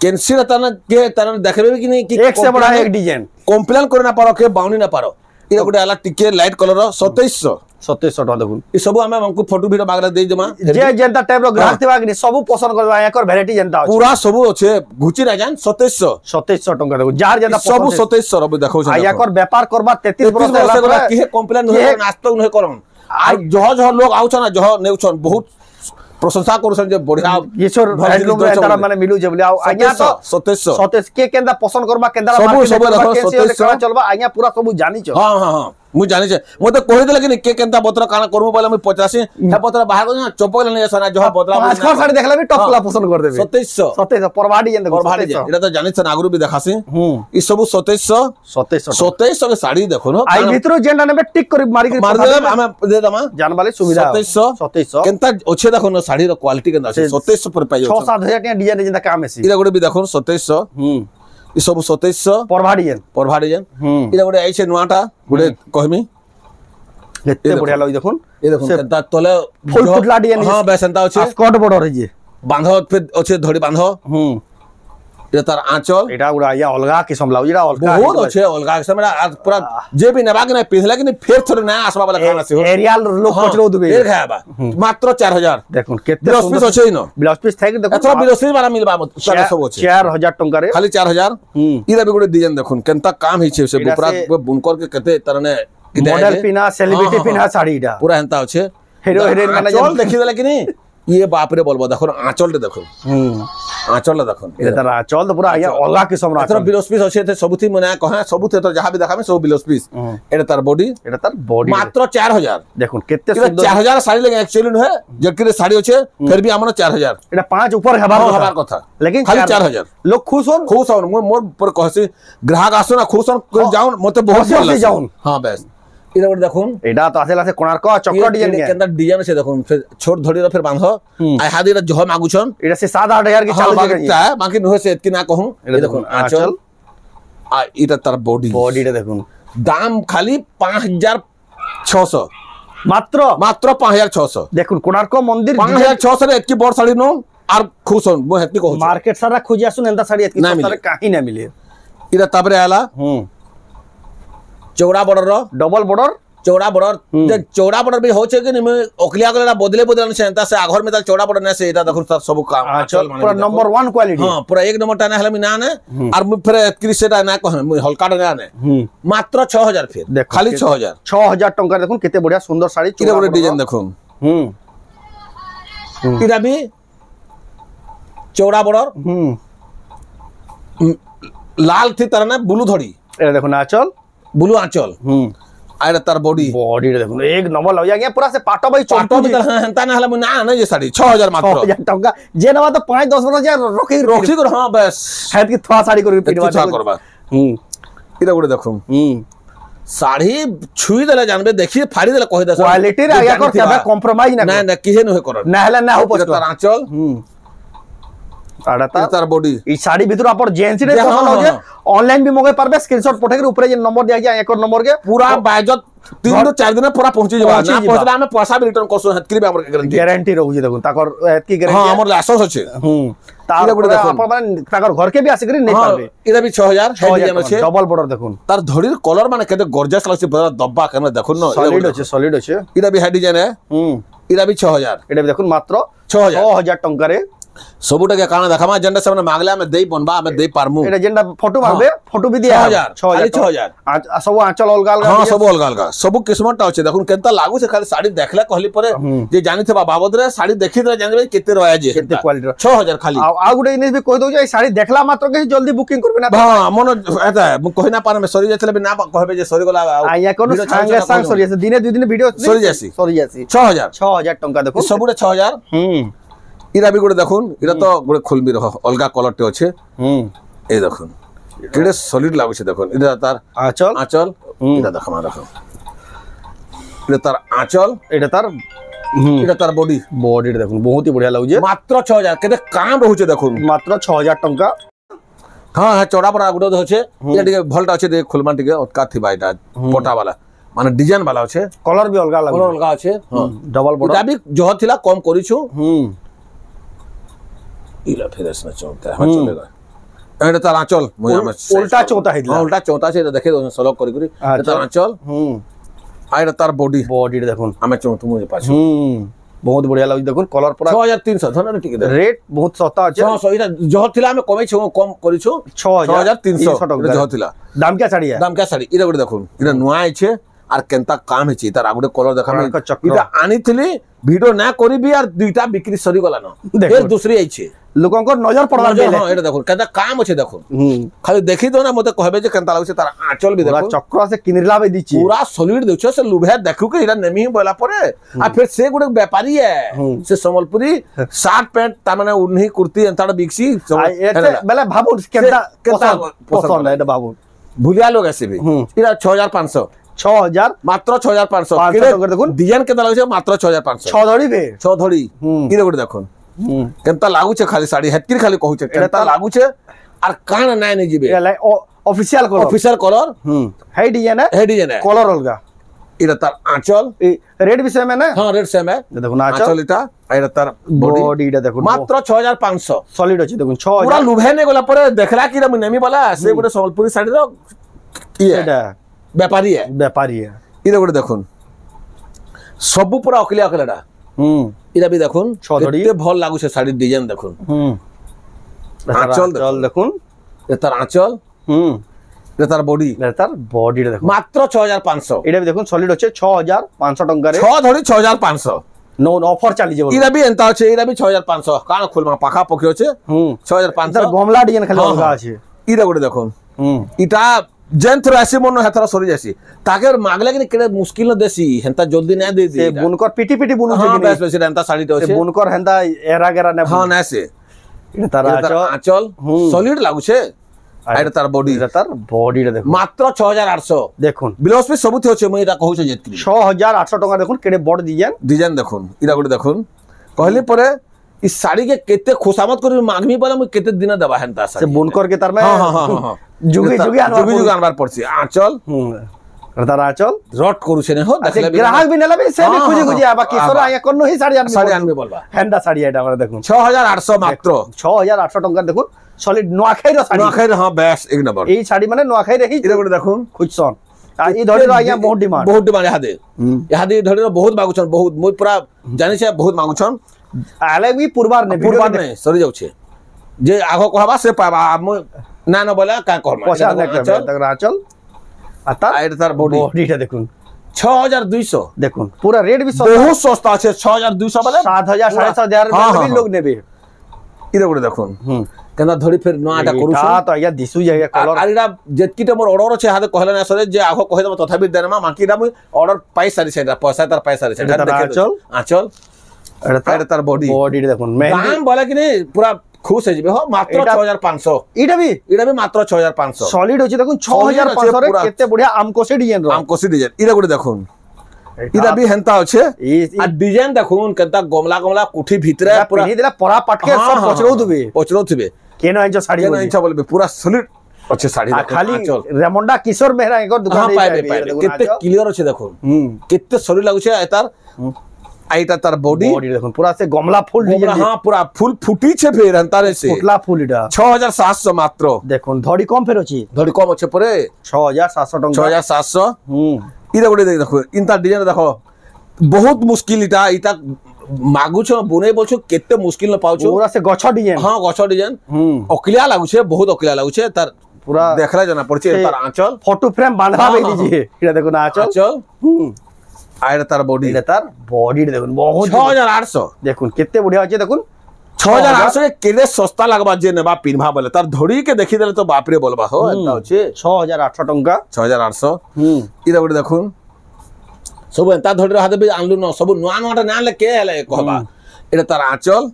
कैंसिल तना के तना देखबे कि नहीं कि एक से बड़ा एक डिजाइन कंप्लेन करे ना पारो के बाउनी ना पारो इरा गुडे आला टिके लाइट कलर 2700 टका देखुन ई सब हमें हमको फोटो वीडियो मागला दे जमा जे जनता टाइप रो ग्राहक थिबा कि सब पसंद करबा एकर वैरायटी जनता पूरा सब अछि घुची ना जान 2700 टका देखो जार जनता सब 2700 रब देखौ छ एकर व्यापार करबा 33 बरस होला कि कंप्लेन होय नास्तो न करन आज जह लोग आउ छ ना जह नेउ छ बहुत प्रशंसा करूछन जे बढ़िया किशोर हैंडलूम रे तारा माने मिलु जे बोले आज्ञा तो 2700 के केंदा पसंद करबा केंदा मार्केट चलबा आज्ञा पूरा सब जानि छ हां हां हां मु जानि छे मते कहि देले कि के केंता पत्र काना करमु बोले मु 85 हे पत्र बाहर को चपक नहीं सना जह बदला पांच खर साड़ी देखला भी टपला पसंद कर देबे 2700 परवाडी जन देखो एटा तो जानि छ आगरु भी देखासी ई सब 2700 के साड़ी देखो न आई भितरो जेंडा नेबे टिक करी मारी दे हम दे दमा जान वाले सुविधा 2700 केंता ओछे देखो न साड़ी रो क्वालिटी केंता 2700 पर पाइ 6-7 हजार टिया डिजाइन जेंदा काम एसी इरा गुडे भी देखो 2700 ई सब 2700 परवाडी जन इरा गुडे आइछे नुआटा गुडे कहमी एते बढ़िया लग देखुन ए देखुन केंता तले फुल फुटला डिजाइन हां बेसंता अछि स्कर्ट बॉर्डर जे बांधो फिर अछि धड़ी बांधो ए तार आंचल एटा गुडा या अलगा किस्म लाउ जेडा अलगा बहुत अच्छे अलगा किस्म आज पूरा जे भी नेबा के नै पिछला कि फेर थोड़े ना आसबा वाला खाना से हो एरियल लोग पचरो दुबे फेर खाबा मात्र 4000 देखुन केते ब्लाउज पीस अछि न ब्लाउज पीस थाके देखुन अच्छा ब्लाउज पीस वाला मिलबा सारा सब अछि 4000 टका रे खाली 4000 इरा भी गुडे डिजाइन देखुन केनता काम हि छे से पूरा बुनकर के केते तरने मॉडल पिना सेलिब्रिटी पिना साड़ीटा पूरा हंता अछि हीरो हीरोइन माने चल देखि देले कि नहीं ये बाप रे बोलबो देखो आंचल रे देखो आंचल देखो ए तार आंचल तो पूरा आया अलगा किस्म रा ब्लाउज पीस अछि ते सबथि मने कहा सबथि तो जहां भी देखामे सब ब्लाउज पीस एटा तार बॉडी मात्र 4000 देखुन केते सुंदर 4000 साड़ी लगे एक्चुअली न है जकरे साड़ी अछि फिर भी हमन 4000 एटा 5 ऊपर हबार कथा लेकिन खाली 4000 लोग खुश होन मोर पर कहसी ग्राहक आसो ना खुश होन जाउन मते बहुत खुश जाउन हां बस इधर उधर देखुन एडा तो आसेला से कोणार्क चक्र डिजाइन के केंदा डिजाइन से देखुन फिर छोट धड़ी रो फिर बांधो आ हादी रे जह मागुछन एडा से 7-8 हजार के चालू जगह है बाकी न हो से इतकी ना कहूं ए देखुन आंचल आ इटा तार बॉडी रे देखुन दाम खाली 5600 मात्र 5600 देखुन कोणार्क मंदिर 5600 रे इतकी बड़ साड़ी नो आर खुश होन मो हेतकी कहू मार्केट सारा खोजी आसुन एंदा साड़ी इतकी सस्ता काहे ना मिले इरा ताबरे आला चौड़ा बॉर्डर रो डबल बॉर्डर चौड़ा बॉर्डर चौड़ा बॉर्डर भी होचे कि नहीं ओखलिया गला बदले से एंता से आघर में ताल चौड़ा बॉर्डर ने से एटा देखो सर सब काम चल पूरा नंबर 1 क्वालिटी हां पूरा एक नंबर टाने हला मी ना ने और फिर एतकी सेटा ना कह हल्का ना ने मात्र 6000 फिर खाली 6000 टका देखुन केते बढ़िया सुंदर साड़ी किरे बड़े डिजाइन देखुन इरा भी चौड़ा बॉर्डर लाल थी तरह ना ब्लू धड़ी ए देखो आंचल ब्लू आंचल आरे तार बॉडी रे देखो एक नंबर लग गया पूरा से पाटो भाई पाटो भी हंता ना हला ना ना ये साड़ी 6000 मात्र 6000 टका जे नवा तो 5-10 वर्ष रोकी कर हां बस है कि थोड़ा साड़ी कर पिटवा करबा इरा गुडे देखो साड़ी छुई देला जानबे देखि फाड़ी देला कहि दे क्वालिटी रे आया कर केबे कॉम्प्रोमाइज ना ना किहे न हो कर ना हला ना हो तार आंचल আড়া তার বডি এই শাড়ি ভিতর আপর জেন্সি রে হ্যাঁ, পছন্দ হ্যাঁ, হচ্ছে হ্যাঁ। অনলাইন भी মগাই পারবে স্ক্রিনশট পঠাই করে উপরে যে নম্বর দিয়া যায় একর নম্বর কে পুরা বাজত 3 ରୁ 4 দিন পুরা পहुंची যাবা পहुंची না ଯିବା। পहुंचला ଆମେ পয়সা ବି ରିଟର୍ନ করছো হেতকি ବି ଆମର গ্যারান্টি গ্যারান্টি রହୁଛି দেখুন তাকর এতকি ହଁ গ্যারান্টি ଆମର লাইসেন্স আছে তারপরে দেখুন। আপন মানে তাকর ঘরকে भी আসি করে নেই ହଁ পারবে এটা ବି 6000 হেড ডিজাইন আছে ডবল বর্ডার দেখুন তার ধড়ির কলর মানে কেতে গর্জাস লাগছে পুরা দব্বা কেন দেখুন না সলিড আছে এটা ବି হেড ডিজাইন এটা ବି 6000 এটা भी দেখুন মাত্র 6000 6000 টঙ্কারে ସବୁଟାକେ କାଣା ଦେଖାମା ଯେନ୍ଟା ସେମାନେ ମାଗଲେ ଆମେ ଦେଇ বনবা ଆମେ দেই পারমু এটা যেটা ফটো মারবে ফটো भी দিয়া 6000 6000 সব আঁচল অলগা অলগা ହଁ ସବୁ ଅଲଗା ଅଲଗା ସବୁ କିସ୍ମଟା ଅଛି ଦେଖୁନ୍ କେନ୍ତା ଲାଗୁছে ଖାଲି ଶାଢୀ ଦେଖିଲେ କହିଲି ପରେ ଯେ ଜାଣିଥିବା ବାବଦରେ ଶାଢୀ ଦେଖିଦେଲେ ଜାଣିବେ କେତେ ରହେ ଯେ କେତେ କ୍ୱାଲିଟିର 6000 ଖାଲି ଆଉ ଗୋଟେ ଜିନିଷ ବି କହି ଦଉଛି ଏଇ ଶାଢୀ ଦେଖଲା ମାତ୍ର କି ଜଲ୍ଦି ବୁକିଂ କରିବେ ନା ହଁ ମନ ଏଟା ମୁଁ କହି ନା ପାରମେ ସରି ଯାଇଥିଲେ ବି ନା କହିବେ ଯେ ସରିଗଲା ଆଉ ଆଜ୍ଞା কোন ସାଙ୍ଗେ ସାଙ୍ଗ ସରି আছে ଦିନେ ଦୁଇ ଦିନ ଭିଡିଓ ସରି ଯାସି 6000 ଟଙ୍କା ଦେଖୁ ସବୁରେ 6000 इरा भी गोटे देखुन इरा तो गोटे खुलबी रह अलगा कलर टे अच्छे ए देखुन केडे सॉलिड लागु छे देखुन इरा तार आंचल आंचल इरा देखमा देखो इरा तार आंचल इरा तार बॉडी देखुन बहुत ही बढ़िया लागु जे मात्र 6000 केते काम रहू छे देखुन मात्र 6000 टंका हां हां चौड़ा बड़ा गोटे होछे इरा टिके भलटा अच्छे देख खुलमा टिके ओतका थिबा इटा पोटा वाला माने डिजाइन वाला अच्छे कलर भी अलगा लागु कलर अलगा अच्छे हां डबल बॉर्डर इटा भी जो थिला कम करिछु इला फिर इसने चौथा है चलेगा एटा तार आंचल उल्टा चौथा है उल्टा चौथा से देखे दो सलग करी करी एटा तार आंचल आइरा तार बॉडी देखुन हमें चौथु मुझे पाछ बहुत बढ़िया लागु देखुन कलर पूरा 6300 धन ठीक है रेट बहुत सस्ता अछि 600 इटा जो थिला हमें कमै छु कम करिछु 6300 टका जो थिला दाम क्या साड़ी है दाम क्या साड़ी इरा गोटे देखुन इरा नुआ आइछे आर केनता काम हेछि तार आगुडे कलर देखा में इटा आनी थिली वीडियो ना करिबी आर दुईटा बिक्री सरी गला न फिर दूसरी आइछे लोगों को नजर पड़वा गेले हां एटा देखो केनता काम अछि देखो खाली देखि दो ना मते कहबे जे केनता लागछ तार आंचल भी देखो चक्र से किनरला बे दिछि पूरा सॉलिड देछ से लुभे देखु के इरा नेमी बोला परे आ फिर से गुडे व्यापारी है से संबलपुरी शर्ट पैंट ता माने उन्ही कुर्ती एंता बिक्सी बेले बाबू केनता पसंद है बाबू भुलिया लोग ऐसे भी इरा 6500 6000 मात्र 6500 देखो डिजाइन केता लागछ मात्र 6500 छ धड़ी बे छ धड़ी इरे गुडे देखो केनता लागु छे खाली साड़ी हेतकिर खाली कहू छे केनता लागु छे आर कान नाय नै जिबे ऑफिशियल कलर है डिजाइन है कलर अलगा इरा तार आंचल रेट भी सेम है ना हां रेट सेम है देखो आंचल इटा इरा तार बॉडी इटा देखो मात्र 6500 सॉलिड अछि देखो 6000 पूरा लुभे नै गला पर देखला कि नेमी वाला से गुडे संबलपुरी साड़ी रो एटा व्यापारी है इरा गुडे देखुन सब पूरा अकलिया अकलेडा इरा भी देखुन केते भल लागु छे साड़ी डिजाइन देखुन आंचल देखुन ए तार आंचल ए तार बॉडी देखुन मात्र 6500 इरा भी देखुन सॉलिड होचे 6500 टंका रे 6 धड़ी 6500 नो ऑफर चली जे इरा भी एंता होचे इरा भी 6500 कान खुलमा पाखा पखी होचे 6500 गमला डिजाइन खाली होगा আছে इरा गुडे देखुन इटा जेंथ राशि मन हेतरा सरी जासी ताके मागले कि केडे मुश्किल न देसी हेंता जल्दी ना दे से बुनकर पिटी पिटी बुनु हां बस बस हेंता साड़ी तो से बुनकर हेंता एरा गेरा ने हां ना से तारा आंचल सॉलिड लागु छे आइरा तार बॉडी रे देखो मात्र 6800 देखुन बिलोस पे सब थी छै मैं एटा कहू छै जेतकी 6800 टका देखुन केडे बड़ डिजाइन देखुन इरा गुडे देखुन कहले परे इस साड़ी के केते खुशामत कर मांगमी बोला मैं केते दिन दबा हेंता से बुनकर के तार में हां जुगी आनबार पड़सी आंचल तार आंचल रट करू छे ने हो देखले ग्राहक भी नेला भी से भी खुजी खुजी आबा किशोर आया कोनो ही साड़ी आनबे बोलबा हेंदा साड़ी आइटा हमरा देखुन 6800 मात्र 6800 टका देखुन सॉलिड नुआखाई रो साड़ी नुआखाई हां बेस्ट एक नंबर ई साड़ी माने नुआखाई रही इरे गुडे देखुन खुजसन आ ई धड़ी रो आया बहुत डिमांड यहा दे धड़ी रो बहुत मागुछन बहुत मोय पूरा जानि छै बहुत मागुछन आले भी पूर्वार ने सरी जाउ छे जे आगो कहबा से पाबा ना ना बोला का करमा पछा तक आंचल आता आइड तार बॉडी देखुन 6200 देखुन पूरा रेट भी बहुत सस्ता छे 6200 वाला 7000 7500 में लोग नेबे इरे गुडे देखुन केना धड़ी फिर नआटा करू हां तो या दिसु जाय कलर आरिडा जेतकीटा मोर ऑर्डर छे हाते कहले ना सरे जे आगो कहि दम तथापि देनमा माकीडा मु ऑर्डर पाई सारी छेडा पैसा तार पाई सारी छेडा आंचल एटा तार बॉडी देखुन दाम बोला कि नहीं पूरा खुश है जिबे हो मात्र 6500 इटा भी मात्र 6500 सॉलिड होची देखुन 6500 रे केते बढ़िया आमकोसी डिजाइन इरा गुडे देखुन इदा भी हेंता होछे आ डिजाइन देखुन केनता गमला गमला कुठी भितरे पूरा पिनी देला परा पटके सब पचरो थबे केनो इंच साड़ी केनो इंच बोलबे पूरा सॉलिड अच्छे साड़ी खाली रेमंडा किशोर मेहरा एकर दुकान केते क्लियर अछि देखुन केते सॉलिड लागु छे एतार आइटा तार बॉडी देखुन पूरा से गमला फुल डिजाइन हां पूरा फुल फुटी छे फेर हंतारे से फुटला फुल इटा 6700 मात्र देखुन धड़ी कम फेर अछि धड़ी कम अछि परे 6700 टका 6700 इदा गोटे देखो इनता डिजाइन देखो बहुत मुश्किल इटा इटा मागु छ बुने बोल छ केते मुश्किल न पाउ छ पूरा से गछ डिजाइन हां गछ डिजाइन अकलिया लागु छे बहुत अकलिया लागु छे तार पूरा देखला जना पड़ छे तार आंचल फोटो फ्रेम बांधवा बे दीजिए इटा देखो ना आंचल आइरा तार बॉडी देखुन बहुत 6800 देखुन केते बढ़िया अछि देखुन 6800 के केते सस्ता लागबा जे नेबा पिनभा बोले तार धड़ी के देखि देले तो बाप रे बोलबा हो एता होचे 6800 टंका 6800 इदा गोटे देखुन सब एता धड़ी हाथ बे आनलु न सब नुआ नुआटा नाले के हेले कहबा एटा तार आंचल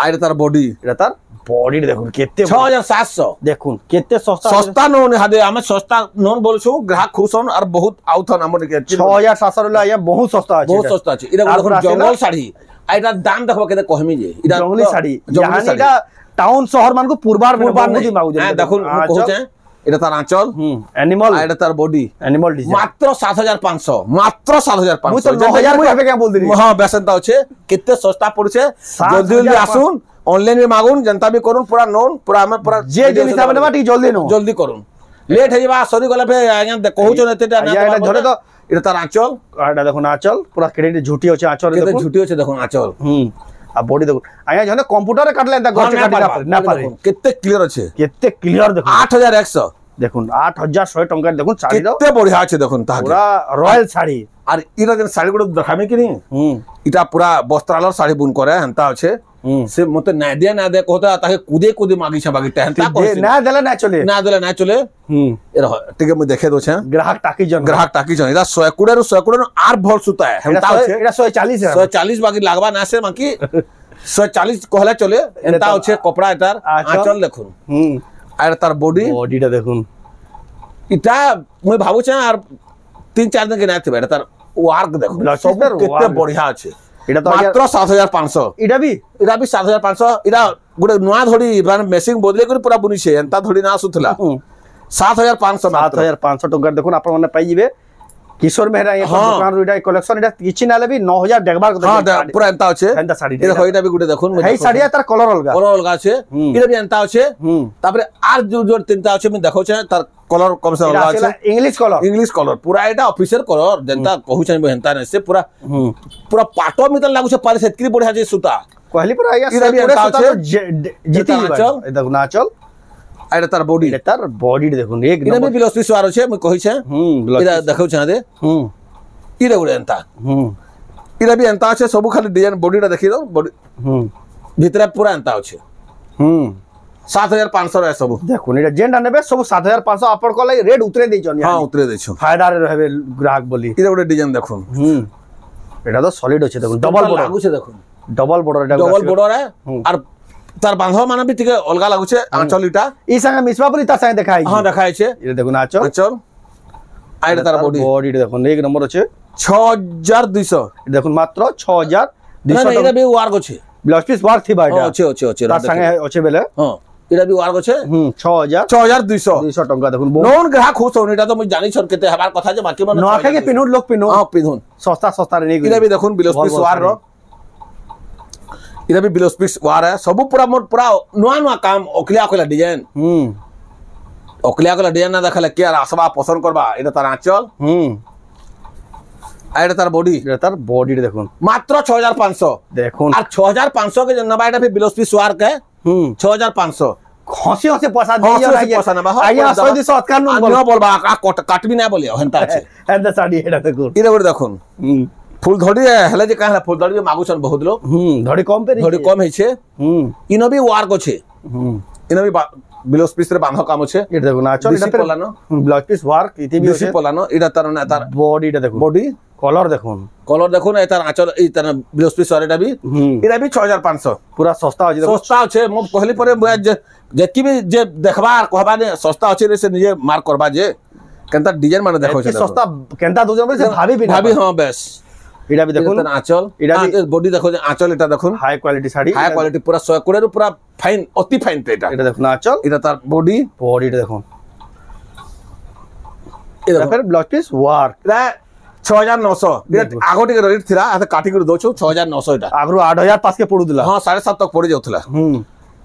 आइरा तार बॉडी एटा तार बॉडी देखुन केते 6700 देखुन केते सस्ता सस्ता नोन हादे हम सस्ता नोन बोलछु ग्राहक खुश होन और बहुत आउथन हमर के 6700 ला या बहुत सस्ता अछि बहुत सस्ता अछि इरा देखुन जंगल साड़ी आइटा दाम देखबो केते कहमी जे इरा जंगली साड़ी यानी इटा टाउन शहर मान को पूर्वार नहीं मागु जे देखुन कहू छै এটা তার আঁচল এনিমাল আর এটা তার বডি এনিমাল ডিজাইন মাত্র 7500 মাত্র 7500 মুই তো 9000 কই হবে কে বল দিলি हां বেসনটা আছে কেতে সস্তা পড়ছে জলদি জলদি আসুন অনলাইন में मागुन जनता भी करूं पूरा नोन पूरा हम पूरा जे दिन हिसाब ने बाटी जल्दी नो जल्दी करूं लेट हे बा सरी गला फे आज्ञा कहू छ एतेटा ना এটা ধরে তো এটা তার আঁচল এটা দেখুন আঁচল পুরা ক্রেডিট ঝুটি আছে আঁচল দেখুন ঝুটি আছে দেখুন আঁচল आ बॉडी देखो आया जने कंप्यूटर रे काटले एता गछ काटी ना पारे केते क्लियर আছে केते क्लियर देखो 8100 দেখুন 8100 টাকা দেখুন শাড়ি কেতে বড়িয়া আছে দেখুন তাহা পুরা রয়্যাল শাড়ি আর ইরা যেন শাড়ি গুলো দেখামি কি নি ইটা পুরা বস্ত্রালয় শাড়ি বুন করে হেনতা আছে সে মতে না দে কহতা তাকে কুদে কুদে মাগি ছা বাকি হেনতা কইছে না দেলে না চলে এর টিকে মই দেখে দোছে গ্রাহক টাকি জন এটা 100 নো আর ভল সুতা है হেনতা আছে এটা 140 है 140 বাকি লাগবা না সে বাকি 140 কহলা চলে হেনতা আছে কপড়া এটার আঁচল দেখুন আর তার বডিটা দেখুন এটা মই ভাবুছ আর 3-4 दिन के ना थबे तार वार्क देखो सब केते बढ़िया আছে এটা তো মাত্র 7500 এটা বি 7500 এটা গুড়ে নয়া ধড়ি মানে মেশিং বদলে করে পুরা বুনিছে এন্তা ধড়ি না আসুতলা 7500 7500 টাকা দেখুন আপন মানে পাই জিবে কিশোর মেহরা এই দোকান রুইডা কলেকশন এটা কিছু না লেবি 9000 দেখবার কথা हां पूरा एंता আছে এন্তা শাড়ি দেখো এটা বি গুড়ে দেখুন এই শাড়ি তার কলর অলগা আছে এটা বি এন্তা আছে তারপরে আর জোর তিনটা আছে আমি দেখো তার कलर कम से अलग আছে इंग्लिश कलर पूरा एटा ऑफिसर कलर जनता कहू छै हेंता नै से पूरा पूरा पाटो मितल लागु छै पारे सेतकी बढ़िया जे सुता कहली पूरा या सुता जीती देखो ना चल आइडा तार बॉडी देखुन एक इना भी बिलोस्पी सवार छै म कहै छै इरा देखौ छै दे इरा गुडे एंता इरा भी एंता छै सब खाली डिजाइन बॉडीटा देखि दो बॉडी भीतर पूरा एंता छै 7500 रे सब देखुन एटा जेंडा नेबे सब 7500 आपन को लाई रेट उतरे दै छन हां उतरे दै छ फायदा रे रहबे ग्राहक बोली इरा गुडे डिजाइन देखुन एटा तो सॉलिड अछि देखुन डबल बॉर्डर लागु छै देखुन डबल बॉर्डर है और तार बांधवा माने भी तिके अलगा लागु छै आंचल इटा ई संगे मिसबा बोली ता संगे देखाई हां देखाई छै इरा देखुन आंचल आइडा तार बॉडी देखुन एक नंबर अछि 6200 देखुन मात्र 6200 इरा भी वार्क अछि ब्लाउज पीस वार्क थी बाइडा अछि तार संगे अछि बेले हां इरा भी वार्क अछि 6200 टका देखुन नॉन ग्राहक खुश होन इटा तो मैं जानि छन केते हबार कथा जे बाकी मन नोखे के पिनुन लोग पिनु हां पिनुन सस्ता रे इरा भी देखुन बिलोस पीस वार रो इरा भी बिलोस पीस वार है सब पूरा मोर पूरा नुआ काम ओकलिया डिजाइन ओकलिया डिजाइन ना देखले के आसबा पसंद करबा इटा तार आंचल आइडा तार बॉडी देखुन मात्र 6500 देखुन और 6500 के नबा इटा भी बिलोस पीस वार के 6500 हसी पैसा दे पैसा ना आया 100 सत्कार न बोलबा काटबी ना बोलियो हेंता আছে हेंता साडी एटा देखुन इरा गुड देखुन फुल धड़ी हेले जे काहला फुल धड़ी मागु छन बहुत लोग धड़ी कम है छे इनो भी वार्क छे इनो भी बिलोस पीस रे बांधो काम छे एटा देखुन आचल एटा पलानो ब्लाउज पीस वार्क इति भी छे पलानो एटा तार बॉडी देखुन बॉडी कलर देखुन एतार आचल एतार ब्लाउज पीस वारेटा भी एटा भी 6500 पूरा सस्ता अछि मो कहली परे जेतकी भी जे देखबा कहबा ने सस्ता अछि रे से निजे मार्क करबा जे কেনতা ডিজাইন মানে দেখো এতকি সস্তা কেনতা দুজন বলে ভাবি বি না ভাবি হ্যাঁ বেশ এটা বি দেখুন আঁচল এটা বডি দেখো আঁচল এটা দেখুন high quality sari high quality পুরা 100 এর পুরা ফাইন অতি ফাইন এটা এটা দেখুন আঁচল এটা তার বডি বডিটা দেখুন এটা ফের ব্লাউজ পিস ওয়ার্ক এটা 6900 এটা আগো টিকে রেট থিলা এতে কাটি করে দଉଛୁ 6900 এটা আগରୁ 8000 পাস কে পଡୁଥିଲା ହଁ 7.5 ତक ପଡି ଯାଉଥିଲା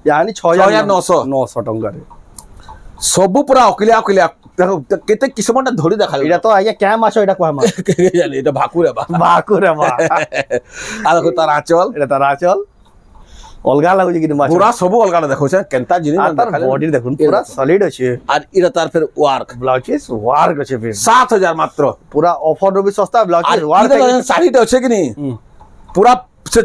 यानी 6900 ଟଙ୍କାରେ ସବୁ ପୁରା ଅକିଲିଆ ଅକିଲିଆ ଦେଖ କେତେ କିସମଟା ଧଡ଼ି ଦେଖାଯାଉଛି ଏଟା ତ ଆଜ୍ଞା କ୍ୟା ମାଛ ଏଟା କୁହା ମାଛ ଜାନି এটা ଭାକୁରେ ବା ଭାକୁରେ ବା আর দেখো তার আঁচল এটা তার আঁচল অলগা লাগুଛି কিন্তু মাছ পুরা ସବୁ ଅଲଗା ଦେଖଉଛ କେନ୍ତା ଜିନିଷ আর তার বডি দেখুন পুরা সলিড আছে আর এটা তার ফের ওয়ার্ক ব্লাউজ পিস ওয়ার্ক আছে ফির 7000 মাত্র পুরা অফার রে भी সস্তা ব্লাউজ আর পিস ওয়ার্ক শাড়িটা আছে কি নি পুরা সে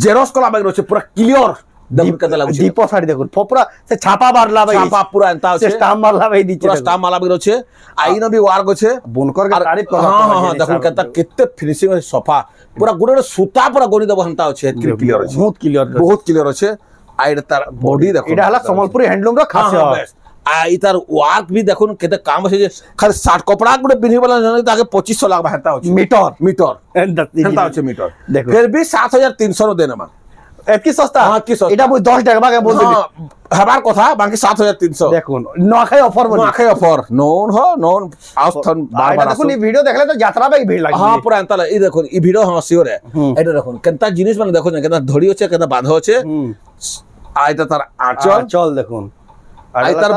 জেরক্স কলা বাগির আছে পুরা ক্লিয়ার দেখুন কেতে লাগুছে দীপ শাড়ি দেখুন পুরা সে ছাপা মারলা ভাই ছাপা পুরা এন্তা আছে স্টাম্প মারলা ভাই দিচ্ছে পুরা স্টাম্প মালা বাগির আছে আইন भी ওয়ার্ক আছে বুনকর কে তারিফ করা হ্যাঁ দেখুন কেতে কেতে ফিনিশিং আছে সফা পুরা গুড়ে সুতা পুরা গনি দেব হন্তা আছে ক্লিয়ার আছে বহুত ক্লিয়ার আছে আইড তার বডি দেখো এটা হলা সম্বলপুরি হ্যান্ডলুম র খাসিয়ত আই তার ওয়ার্ক भी দেখুন কেতে কাম আছে যে খালি শার্ট কপড়া গুড়ে পিনি वाला জানি তাকে 2500 লাখ হেতা আছে মিটার মিটার হেতা আছে মিটার দেখো फिर भी 7300 দেনা মা এতকি সস্তা হ্যাঁ কি সস্তা এটা মই 10 টাকা বাকে বল দিবি হবার কথা বাকি 7300 দেখুন নখাই অফার বলি নখাই অফার নন হ নন আউথন এটা দেখুন এই ভিডিও দেখলে তো যাত্রা বাই ভিড় লাগবে হ্যাঁ পুরা এন্তা এই দেখুন এই ভিডিও হ্যাঁ সিওর এটা দেখুন কেনতা জিনিস মানে দেখুন কেনতা ধড়ি আছে কেনতা বাঁধা আছে আইতা তার আঁচল চল দেখুন আই তার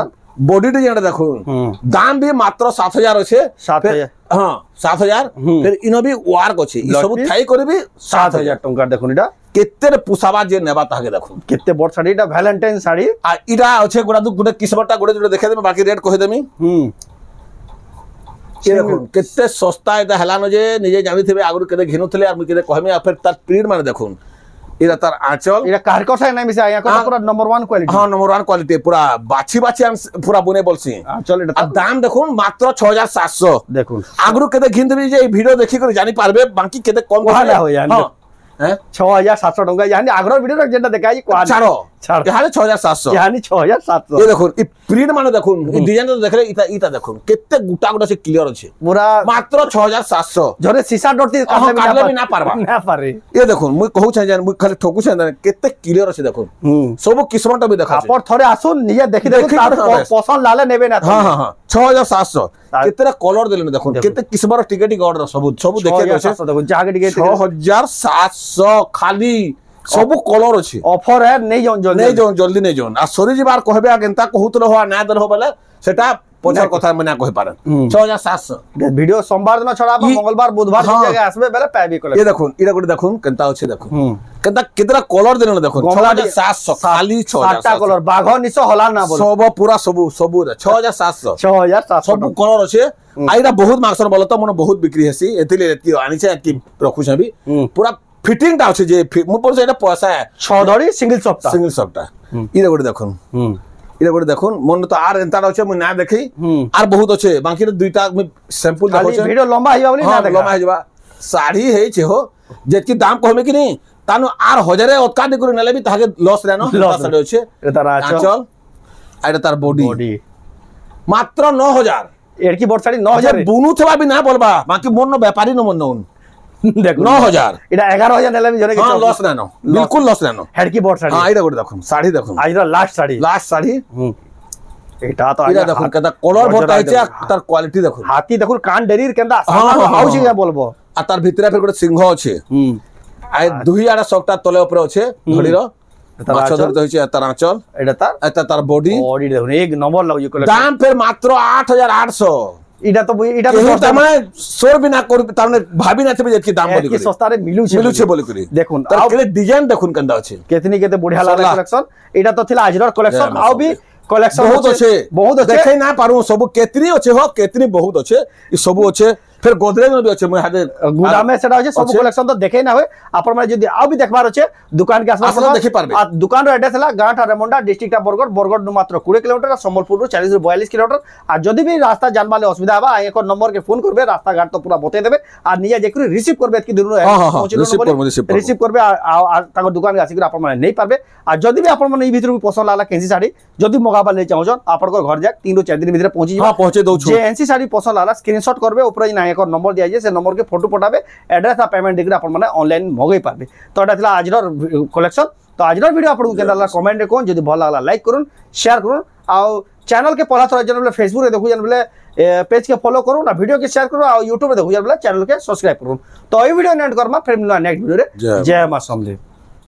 বডি ডিজাইন দেখুন দাম भी মাত্র 7000 আছে 7000 হ্যাঁ 7000 फिर ইনো भी ওয়ার্ক আছে ই সব থাই করবি 7000 টাকা দেখুন এটা কেতে পুসাবা যে নেবা তাকে দেখুন কেতে বড় শাড়ি এটা ভ্যালেন্টাইন শাড়ি আর ইটা আছে গোড়া গুড়ে কিসমটা গোড়ে জুড়ে দেখে দেবে বাকি রেট কহে দেমি ये देखो केते सस्ता এটা হেলানো যে নিজে জানিথিবে আগরু কেতে ঘিনুথলে আর মুই কেতে কহমি আর ফের তার প্রিন্ট মানে দেখুন এটা তার আঁচল এটা কার কথা নাই মিছে আয়া কথা পুরা নম্বর 1 কোয়ালিটি হ্যাঁ নম্বর 1 কোয়ালিটি পুরা বাছি বাছি পুরা বনে বলছি আঁচল এটা আর দাম দেখুন মাত্র 6700 দেখুন আগরু কেতে ঘিনথিবি যে এই ভিডিও দেখি করে জানি পারবে বাকি কেতে কম কোহালা হয় জানি হ্যাঁ 6700 টাকা জানি আগর ভিডিও যেটা দেখাই কোহালা ছাড়ো এখানে 6700 জানি 6700 এই দেখুন এই প্রিন্ট মানে দেখুন এই ডিজাইনটা দেখলে এটা দেখুন কেতে গুটা গুটা সে ক্লিয়ার আছে পুরা মাত্র 6700 জরে সিসা ডরতি কাটলে भी না পারবা না পারে ये देखो मुई कहू छै जान मुई खाली ठोकू छै केते क्लियर আছে দেখুন सब किस्मटा भी देखा আপর থরে আসুন নিজে দেখি দেখুন তার পছন্দ লালে নেবে না हां हां हां 6700 केतेरा कलर देले देखुन केते किस्मर टिके टिके ऑर्डर सब देखे আছে দেখুন জাগে টিকে 6700 খালি सब कलर अछि ऑफर है नहीं जाऊं जल्दी नहीं जाऊं आ सरी जी बार कहबे केनता कहूतलो हो ना दल हो बोले सेटा পছর কথা মনে কই পারেন 6700 ভিডিও সোমবার দিন ছড়া মঙ্গলবার বুধবার কোন জায়গায় আসবে বেলে পাইবি কলে এই দেখুন এটা করে দেখুন কেনতা আছে দেখুন কেনতা কেতরা কলর দেন দেখুন 6700 খালি 7টা কলর বাঘ নিছ হলা না বল সব পুরা সব 6700 6700 সব কলর আছে আইরা বহুত মার্কসর বল তো মনে বহুত বিক্রি হেসি এতিলে এতি আনিছে কি রখু ছাবি পুরা ফিটিং টা আছে যে মু পড়ছে এটা পয়সা 6 ধরি সিঙ্গেল সপ্তা এটা করে দেখুন এটা করে দেখুন মন তো আর এন্তা আছে মুই না দেখি আর বহুত আছে বাকি দুইটা আমি স্যাম্পল দেখছ ভিডিও লম্বা হইবা বলি না দেখা লম্বা হইবা শাড়ি হেছে হো যেকি দাম কমে কি নি তানো আর হাজারে অতকাদি করে নেলে বি তাকে লস রেনো শাড়ি আছে এটা তার আঁচল এটা তার বডি মাত্র 9000 এর কি বড় শাড়ি 9000 বুনু থবা বি না বলবা বাকি মন ব্যাপারী ন মন দেখো 9000 এটা 11000 নেলে জনে হ্যাঁ লস নেনো বিলকুল লস নেনো হেড কি বড় শাড়ি হ্যাঁ এটা করে দেখুন শাড়ি দেখুন আইরা লাস্ট শাড়ি এটা তো এটা দেখুন কেদা কলর ভর্তা হইছে তার কোয়ালিটি দেখুন হাতি দেখুন কান ডেরির কেন্দা আউছি যা বলবো আর তার ভিতরে ফের গোটে সিংহ আছে আই দুই আড়া সবটা তলে উপরে আছে ঘড়ির মাছ ধরতে হইছে তার আঁচল এটা তার বডি দেখুন এক নম্বর লাগছে দাম ফের মাত্র 8800 এটা তো মানে সোর বিনা করবি তার মানে ভাবি না যে কি দাম বলি কি সস্তারে মিলুছে বলি করি দেখুন তার ডিজাইন দেখুন কেন্দা আছে কেতে বঢ়িয়া লাগা কালেকশন এটা তো থিলা আজরার কালেকশন আও বি কালেকশন বহুত আছে বহুত আছে দেখাই না পারু সব কেতনি আছে হো কেতনি বহুত আছে ই সব আছে फिर गोदरेज में भी अच्छे मैं हाथे गुदाम में सेटा होचे सब कलेक्शन तो देखे ना होय आपण माने जदी आ भी देखबार होचे दुकान के आसपास देखि पारबे आ दुकान रो एड्रेस हला गांठा रेमुंडा डिस्ट्रिक्ट बरगड़ नु मात्र 20 किलोमीटर संबलपुर रो 40 ରୁ 42 किलोमीटर आ जदी भी रास्ता जानबाले असुविधा बा एक नंबर के फोन करबे रास्ता घाट तो पूरा बते देबे आ निया जेकरी रिसीव करबे एतकी दूर रिसीव करबे आ ताको दुकान के आसी आपण माने नहीं पारबे आ जदी भी आपण माने ई भीतर पसंद लागला केंसी साड़ी जदी मगाबा ले चाहछन आपण को घर जाक 3 ରୁ 4 दिन भीतर पहुंची हां पहुंचे दउ जे एनसी साड़ी पसंद लागला स्क्रीनशॉट करबे ऊपर ना एक नंबर दिया जे से नंबर के फोटो पठाबे एड्रेस आ पेमेंट देकर आपण माने ऑनलाइन मगै पारबे तो एटा थिला आजर कलेक्शन तो आजर वीडियो आपन केना लागला कमेंट रे कोन जदी भल लागला लाइक करूँ शेयर करूँ आ चैनल के पहला थोड़ा जन फेसबुक रे देखु जन बोले पेज के फॉलो करूँ ना वीडियो के शेयर करूँ आ यूट्यूब रे देखु जन बोले चैनल के सब्सक्राइब करूँ तो ई वीडियो एंड करमा फिर मिलना नेक्स्ट वीडियो रे जय मां समलेव।